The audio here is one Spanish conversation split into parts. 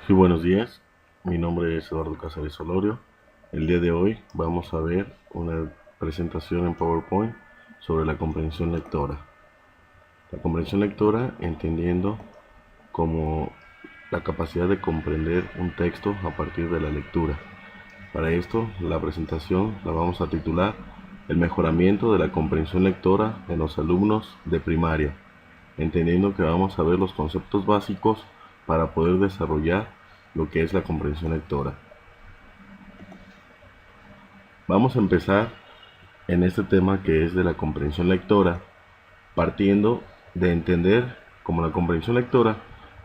Sí, buenos días. Mi nombre es Eduardo Casares Olorio. El día de hoy vamos a ver una presentación en PowerPoint sobre la comprensión lectora. La comprensión lectora entendiendo como la capacidad de comprender un texto a partir de la lectura. Para esto, la presentación la vamos a titular El mejoramiento de la comprensión lectora en los alumnos de primaria, entendiendo que vamos a ver los conceptos básicos para poder desarrollar lo que es la comprensión lectora. Vamos a empezar en este tema que es de la comprensión lectora, partiendo de entender como la comprensión lectora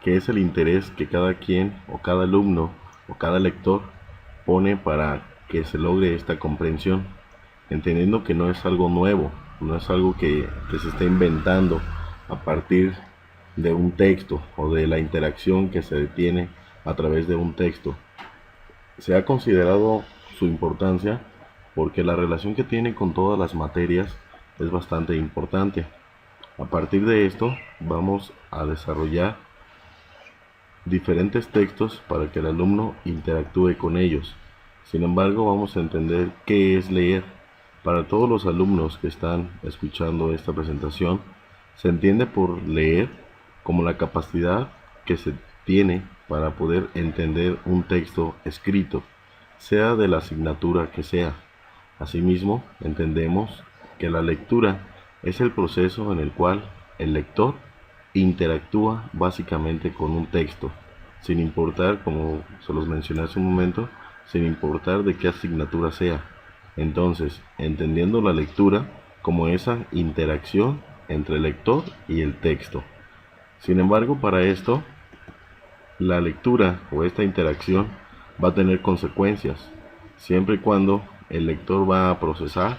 que es el interés que cada quien o cada alumno o cada lector pone para que se logre esta comprensión, entendiendo que no es algo nuevo, no es algo que se está inventando a partir de un texto o de la interacción que se tiene a través de un texto. Se ha considerado su importancia porque la relación que tiene con todas las materias es bastante importante. A partir de esto vamos a desarrollar diferentes textos para que el alumno interactúe con ellos. Sin embargo, vamos a entender qué es leer. Para todos los alumnos que están escuchando esta presentación, se entiende por leer como la capacidad que se tiene para poder entender un texto escrito, sea de la asignatura que sea. Asimismo, entendemos que la lectura es el proceso en el cual el lector interactúa básicamente con un texto, sin importar, como se los mencioné hace un momento, sin importar de qué asignatura sea. Entonces, entendiendo la lectura como esa interacción entre el lector y el texto. Sin embargo, para esto, la lectura o esta interacción va a tener consecuencias, siempre y cuando el lector va a procesar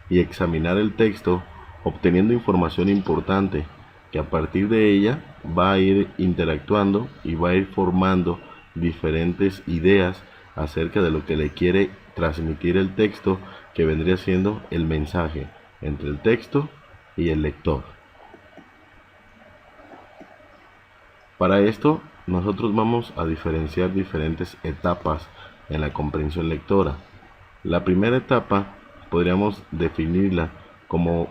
y examinar el texto, obteniendo información importante que a partir de ella va a ir interactuando y va a ir formando diferentes ideas acerca de lo que le quiere transmitir el texto, que vendría siendo el mensaje entre el texto y el lector. Para esto, nosotros vamos a diferenciar diferentes etapas en la comprensión lectora. La primera etapa podríamos definirla como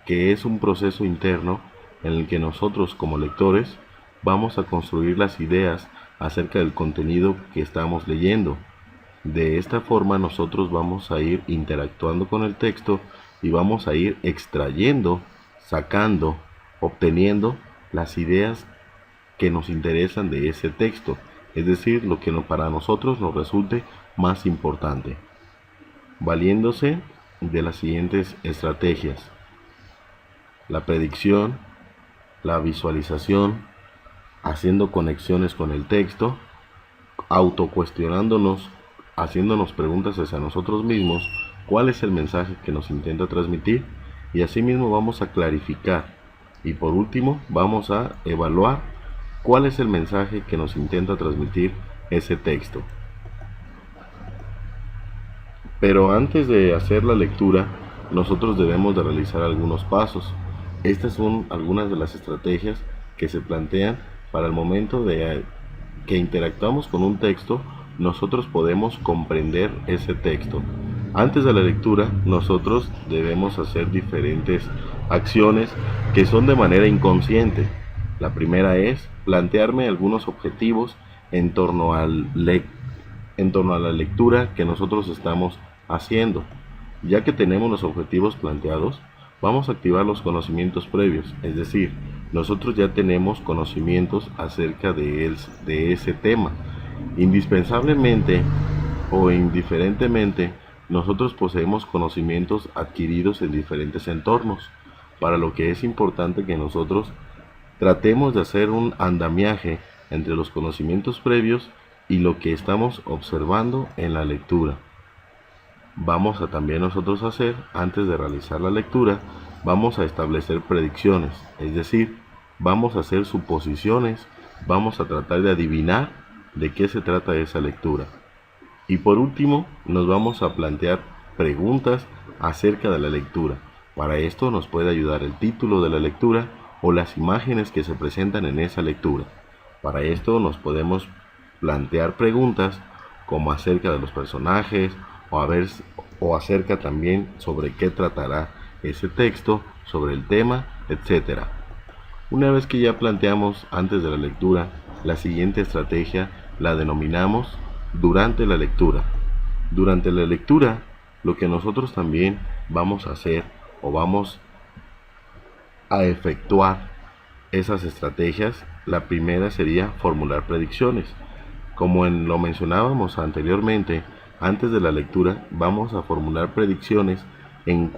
que es un proceso interno en el que nosotros como lectores vamos a construir las ideas acerca del contenido que estamos leyendo. De esta forma nosotros vamos a ir interactuando con el texto y vamos a ir extrayendo, sacando, obteniendo las ideas que nos interesan de ese texto, es decir, lo que para nosotros nos resulte más importante, valiéndose de las siguientes estrategias: la predicción, la visualización, haciendo conexiones con el texto, autocuestionándonos, haciéndonos preguntas hacia nosotros mismos, cuál es el mensaje que nos intenta transmitir, y asimismo vamos a clarificar, y por último vamos a evaluar cuál es el mensaje que nos intenta transmitir ese texto. Pero antes de hacer la lectura, nosotros debemos de realizar algunos pasos. Estas son algunas de las estrategias que se plantean para el momento de que interactuamos con un texto, nosotros podemos comprender ese texto. Antes de la lectura, nosotros debemos hacer diferentes acciones que son de manera inconsciente. La primera es plantearme algunos objetivos en torno en torno a la lectura que nosotros estamos haciendo. Ya que tenemos los objetivos planteados, vamos a activar los conocimientos previos, es decir, nosotros ya tenemos conocimientos acerca de ese tema. Indispensablemente o indiferentemente, nosotros poseemos conocimientos adquiridos en diferentes entornos, para lo que es importante que nosotros tratemos de hacer un andamiaje entre los conocimientos previos y lo que estamos observando en la lectura. Vamos a también nosotros hacer, antes de realizar la lectura, vamos a establecer predicciones, es decir, vamos a hacer suposiciones, vamos a tratar de adivinar de qué se trata esa lectura. Y por último, nos vamos a plantear preguntas acerca de la lectura. Para esto nos puede ayudar el título de la lectura o las imágenes que se presentan en esa lectura. Para esto nos podemos plantear preguntas como acerca de los personajes o acerca también sobre qué tratará ese texto, sobre el tema, etcétera. Una vez que ya planteamos antes de la lectura, la siguiente estrategia la denominamos durante la lectura. Durante la lectura, lo que nosotros también vamos a hacer o vamos a efectuar esas estrategias, la primera sería formular predicciones. Como lo mencionábamos anteriormente, antes de la lectura vamos a formular predicciones en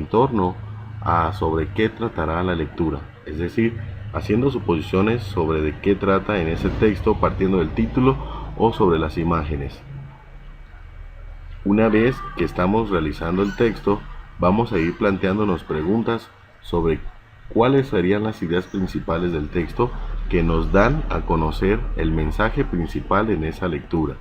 torno a sobre qué tratará la lectura, es decir, haciendo suposiciones sobre de qué trata en ese texto partiendo del título o sobre las imágenes. Una vez que estamos realizando el texto, vamos a ir planteándonos preguntas sobre cuáles serían las ideas principales del texto que nos dan a conocer el mensaje principal en esa lectura.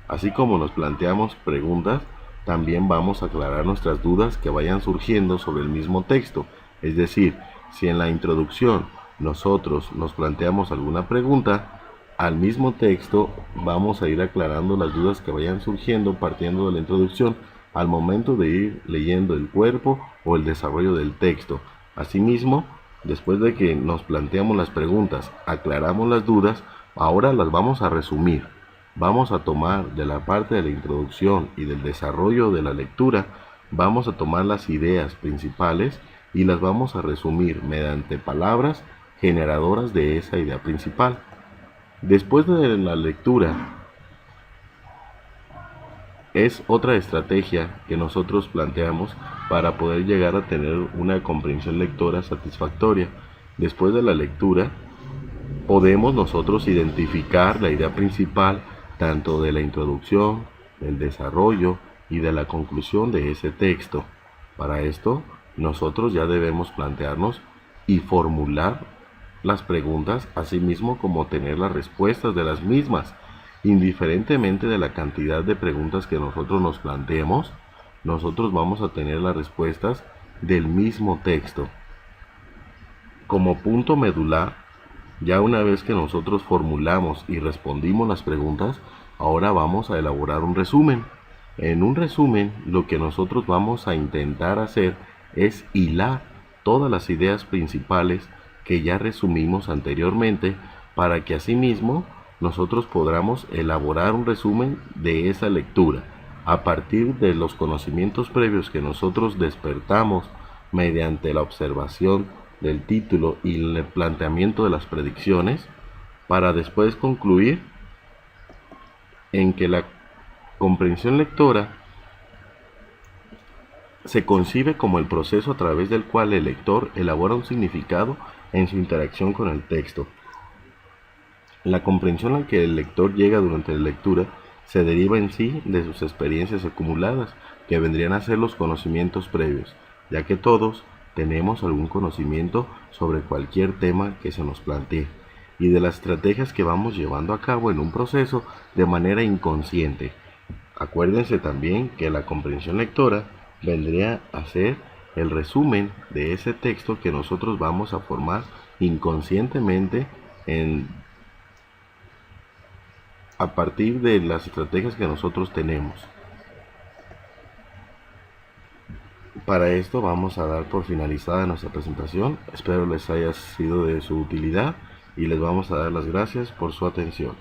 Así como nos planteamos preguntas, también vamos a aclarar nuestras dudas que vayan surgiendo sobre el mismo texto. Es decir, si en la introducción nosotros nos planteamos alguna pregunta, al mismo texto vamos a ir aclarando las dudas que vayan surgiendo partiendo de la introducción al momento de ir leyendo el cuerpo o el desarrollo del texto. Asimismo, después de que nos planteamos las preguntas, aclaramos las dudas, ahora las vamos a resumir. Vamos a tomar de la parte de la introducción y del desarrollo de la lectura, vamos a tomar las ideas principales y las vamos a resumir mediante palabras generadoras de esa idea principal. Después de la lectura, es otra estrategia que nosotros planteamos para poder llegar a tener una comprensión lectora satisfactoria. Después de la lectura, podemos nosotros identificar la idea principal tanto de la introducción, del desarrollo y de la conclusión de ese texto. Para esto, nosotros ya debemos plantearnos y formular las preguntas, así mismo como tener las respuestas de las mismas. Indiferentemente de la cantidad de preguntas que nosotros nos planteemos, nosotros vamos a tener las respuestas del mismo texto. Como punto medular, ya una vez que nosotros formulamos y respondimos las preguntas, ahora vamos a elaborar un resumen. En un resumen, lo que nosotros vamos a intentar hacer es hilar todas las ideas principales que ya resumimos anteriormente para que asimismo nosotros podamos elaborar un resumen de esa lectura a partir de los conocimientos previos que nosotros despertamos mediante la observación del título y el planteamiento de las predicciones, para después concluir en que la comprensión lectora se concibe como el proceso a través del cual el lector elabora un significado en su interacción con el texto. La comprensión a la que el lector llega durante la lectura se deriva en sí de sus experiencias acumuladas, que vendrían a ser los conocimientos previos, ya que todos tenemos algún conocimiento sobre cualquier tema que se nos plantee, y de las estrategias que vamos llevando a cabo en un proceso de manera inconsciente. Acuérdense también que la comprensión lectora vendría a ser el resumen de ese texto que nosotros vamos a formar inconscientemente a partir de las estrategias que nosotros tenemos. Para esto vamos a dar por finalizada nuestra presentación. Espero les haya sido de su utilidad y les vamos a dar las gracias por su atención.